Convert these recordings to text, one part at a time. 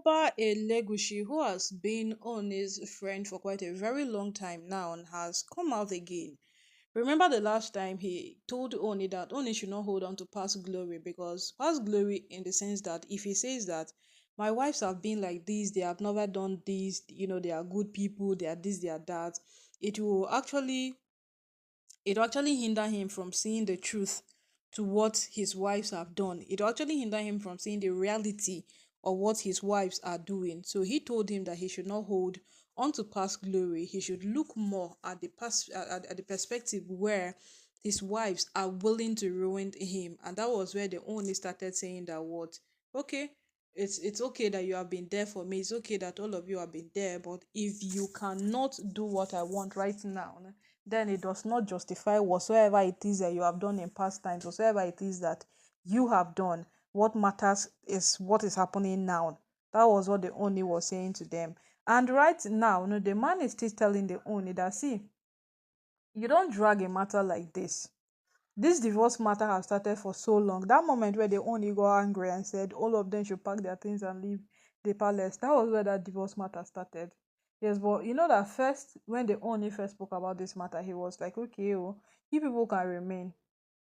Oba Elegushi, who has been Ooni's friend for quite a very long time now, and has come out again. Remember the last time he told Oni that Oni should not hold on to past glory, because past glory, in the sense that if he says that my wives have been like this, they have never done this, they are good people, they are this, they are that, it will actually hinder him from seeing the truth to what his wives have done. It will actually hinder him from seeing the reality of what his wives are doing. So he told him that he should not hold on to past glory. He should look more at the past, at the perspective where his wives are willing to ruin him. And that was where the only started saying that, what, okay, it's okay that you have been there for me. It's okay that all of you have been there, but if you cannot do what I want right now, then it does not justify whatsoever it is that you have done in past times, whatsoever it is that you have done. What matters is what is happening now. That was what the Oni was saying to them. And right now, the man is still telling the Oni that, see, you don't drag a matter like this. This divorce matter has started for so long. That moment where the Oni got angry and said all of them should pack their things and leave the palace, that was where that divorce matter started. Yes, but you know that first, when the Oni first spoke about this matter, he was like, okay, oh, you people can remain,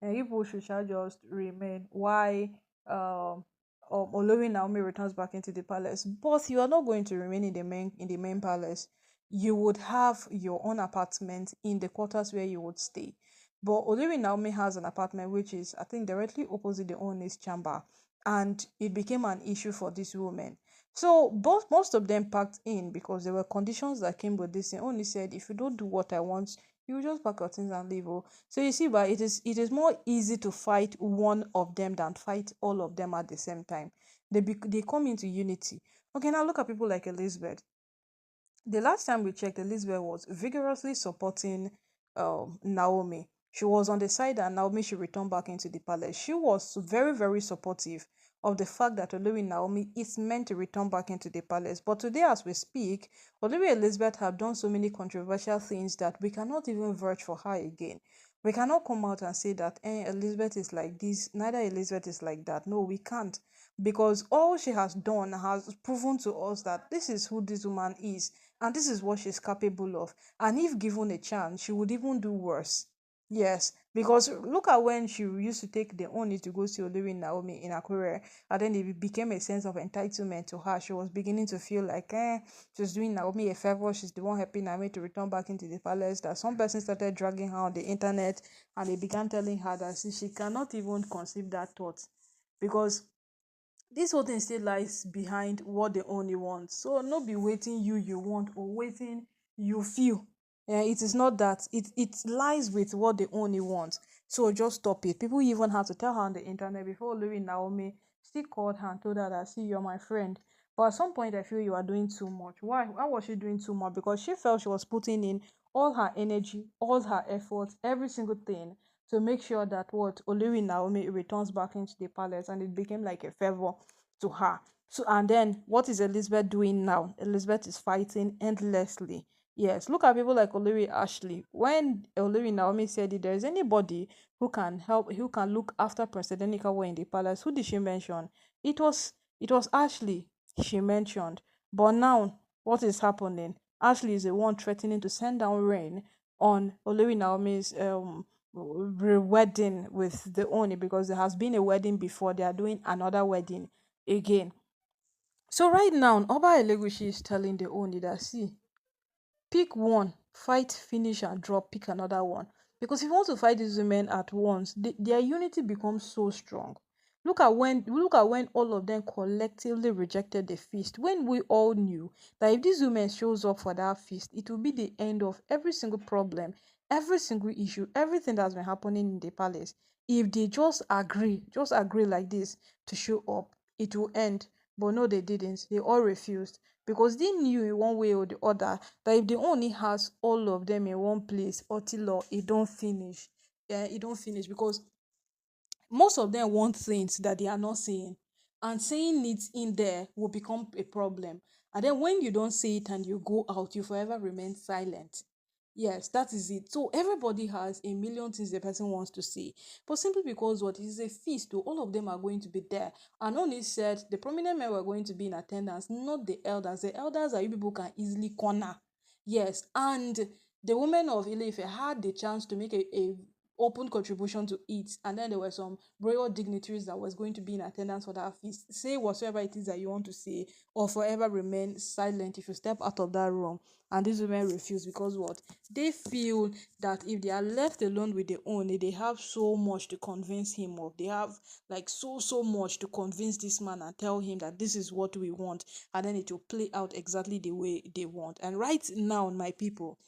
and you people should shall just remain. Why Olori Naomi returns back into the palace? But you are not going to remain in the main palace. You would have your own apartment in the quarters where you would stay. But Olori Naomi has an apartment which is, I think, directly opposite the Oni's chamber, and it became an issue for this woman. So most of them packed in because there were conditions that came with this. And Oni said, if you don't do what I want, you will just pack your things and leave. Oh. So you see, but it is more easy to fight one of them than fight all of them at the same time. They come into unity. Okay, now look at people like Elizabeth. The last time we checked, Elizabeth was vigorously supporting Naomi. She was on the side that Naomi should return back into the palace. She was very, very supportive of the fact that Olori Naomi is meant to return back into the palace. But today, as we speak, Olori Elizabeth have done so many controversial things that we cannot even vouch for her again. We cannot come out and say that Elizabeth is like this, neither Elizabeth is like that. No, we can't. Because all she has done has proven to us that this is who this woman is, and this is what she's capable of. And if given a chance, she would even do worse. Yes, because look at when she used to take the Oni to go see Olori Naomi in Akure, and then it became a sense of entitlement to her. She was beginning to feel like, she's doing Naomi a favor. She's the one helping Naomi to return back into the palace. That some person started dragging her on the internet, and they began telling her that, see, she cannot even conceive that thought, because this whole thing still lies behind what the Oni wants. So no be waiting you want or waiting you feel. It is not that. It lies with what the Oni wants. So just stop it. People even have to tell her on the internet before Olori Naomi still called her and told her that, see, you're my friend. But at some point I feel you are doing too much. Why? Why was she doing too much? Because she felt she was putting in all her energy, all her efforts, every single thing to make sure that what Olori Naomi returns back into the palace, and it became like a favor to her. So, and then what is Elizabeth doing now? Elizabeth is fighting endlessly. Yes, look at people like Olori Ashley. When Olori Naomi said, if there is anybody who can help, who can look after President Enikawa in the palace, who did she mention? It was Ashley she mentioned. But now, what is happening? Ashley is the one threatening to send down rain on Olori Naomi's wedding with the Oni, because there has been a wedding before. They are doing another wedding again. So right now, Oba Elegushi is telling the Oni that, see, pick one, fight, finish, and drop. Pick another one, because if you want to fight these women at once, their unity becomes so strong. Look at when all of them collectively rejected the feast. When we all knew that if these women shows up for that feast, it will be the end of every single problem, every single issue, everything that's been happening in the palace. If they just agree like this to show up, it will end. But no, they didn't. They all refused, because they knew in one way or the other that if they only has all of them in one place, Otilo, it don't finish. Yeah, it don't finish, because most of them want things that they are not saying, and saying it in there will become a problem. And then when you don't say it and you go out, you forever remain silent. Yes, that is it. So everybody has a million things the person wants to say. But simply because what is a feast, to all of them are going to be there. And only said the prominent men were going to be in attendance, not the elders. The elders are you people can easily corner. Yes. And the women of Ileife had the chance to make a open contribution to it. And then there were some royal dignitaries that was going to be in attendance for that feast. Say whatsoever it is that you want to say, or forever remain silent if you step out of that room. And these women refuse because what? They feel that if they are left alone with their own, they have so much to convince him of. They have like so much to convince this man and tell him that this is what we want, and then it will play out exactly the way they want. And right now, my people,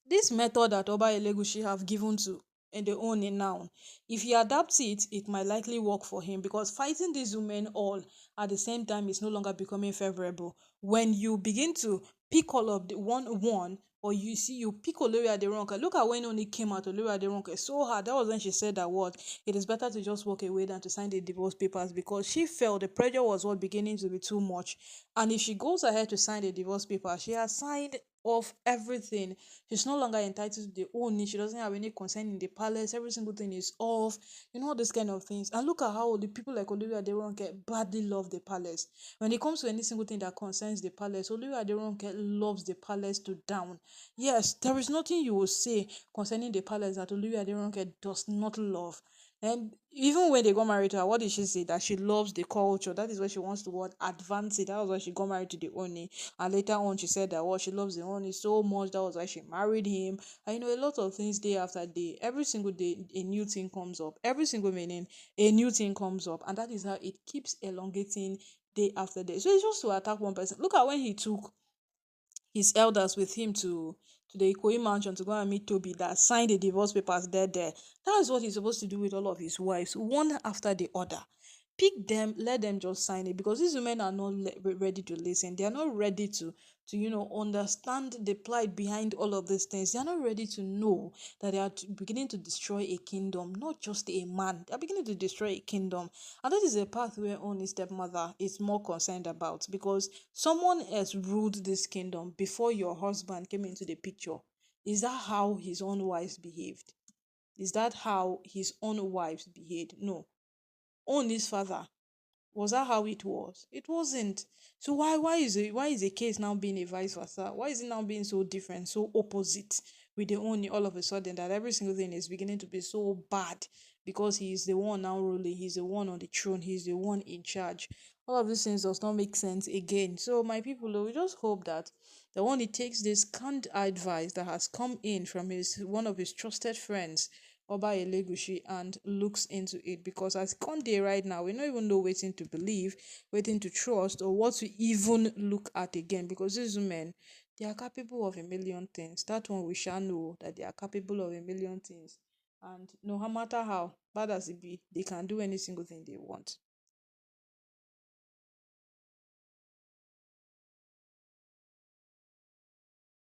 this method that Oba Elegushi have given to and the Ooni now, if he adapts it, it might likely work for him because fighting these women all at the same time is no longer becoming favorable. When you begin to pick all of the one, or you see you pick Olori Aderonke. Look at when Ooni came out Olori Aderonke so hard. That was when she said that what it is better to just walk away than to sign the divorce papers because she felt the pressure was what beginning to be too much. And if she goes ahead to sign the divorce paper, she has signed off everything. She's no longer entitled to the Ooni. She doesn't have any concern in the palace. Every single thing is off. You know, all these kind of things. And look at how the people like Olivia Aderonke badly love the palace. When it comes to any single thing that concerns the palace, Olivia Aderonke loves the palace to down. Yes, there is nothing you will say concerning the palace that Olivia Aderonke does not love. And even when they got married to her, what did she say? That she loves the culture. That is why she wants to what advance it. That was why she got married to the Oni. And later on, she said that what she loves the Oni so much. That was why she married him. And you know, a lot of things day after day. Every single day, a new thing comes up. Every single minute, a new thing comes up. And that is how it keeps elongating day after day. So it's just to attack one person. Look at when he took his elders with him to the Ikoyi mansion to go and meet Tobi that signed the divorce papers there. That is what he's supposed to do with all of his wives, one after the other. Pick them, let them just sign it because these women are not ready to listen. They are not ready to understand the plight behind all of these things. They are not ready to know that they are beginning to destroy a kingdom, not just a man. They are beginning to destroy a kingdom, and that is a path where only stepmother is more concerned about because someone else ruled this kingdom before your husband came into the picture. Is that how his own wives behaved? Is that how his own wives behaved? No. Oni's father, was that how it was? It wasn't. So why is the case now being a vice versa? Why is it now being so different, so opposite with the Oni all of a sudden that every single thing is beginning to be so bad because he is the one now ruling, he's the one on the throne, he's the one in charge. All of these things does not make sense again. So my people, we just hope that the one he takes this canned advice that has come in from his one of his trusted friends Oba Elegushi and looks into it because as Conde right now, we don't even know waiting to believe, waiting to trust, or what to even look at again because these women, they are capable of a million things. That one we shall know that they are capable of a million things. And no matter how bad as it be, they can do any single thing they want.